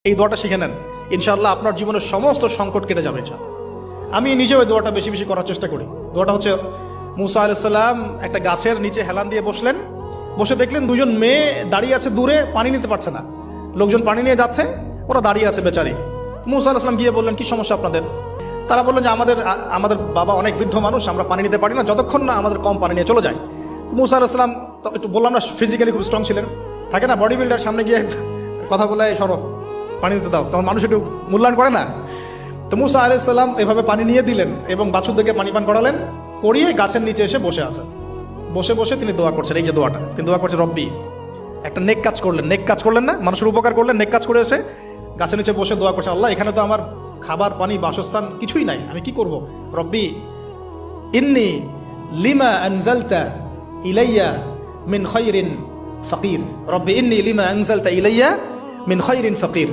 এই দোয়াটা শিখে নেন, ইনশাআল্লাহ আপনার জীবনের সমস্ত সংকট কেটে যাবে। আমি নিজেও এই দোয়াটা বেশি বেশি করার চেষ্টা করি। দোয়াটা হচ্ছে, মুসা আলাইহিস সালাম একটা গাছের নিচে হেলান দিয়ে বসলেন, বসে দেখলেন দুজন মেয়ে দাঁড়িয়ে আছে দূরে, পানি নিতে পারছে না, লোকজন পানি নিয়ে যাচ্ছে, ওরা দাঁড়িয়ে আছে বেচারি। মুসা আলাইহিস সালাম গিয়ে বললেন, কি সমস্যা আপনাদের? তারা বললেন যে আমাদের বাবা অনেক বৃদ্ধ মানুষ, আমরা পানি নিতে পারি না যতক্ষণ না আমাদের কম পানি নিয়ে চলে যায়। তো মুসা আলাইহিস সালাম একটু বললাম না, ফিজিক্যালি খুব স্ট্রং ছিলেন, থাকে না বডি বিল্ডার, সামনে গিয়ে কথা বলে সরো পানি দিতে দাও, তখন মানুষ একটু মূল্যায়ন করে না। তো মুসা আলাইহিস সালাম এভাবে পানি নিয়ে দিলেন এবং বাছুরদেরকে পানি পান করালেন, করিয়ে গাছের নিচে এসে বসে আছেন। বসে বসে তিনি দোয়া করছেন, এই যে দোয়াটা তিনি দোয়া করছেন, রব্বি, একটা নেক কাজ করলেন না, মানুষের উপকার করলেন, নেক কাজ করে এসে গাছের নিচে বসে দোয়া করছে, আল্লাহ এখানে তো আমার খাবার পানি বাসস্থান কিছুই নাই, আমি কি করব? রব্বি ইন্নি লিমা আনজালতা ইলাইয়া মিন খায়রিন ফাকির, রব্বি ইন্নি লিমা আনজালতা ইলাইয়া মিন খায়রিন ফাকির।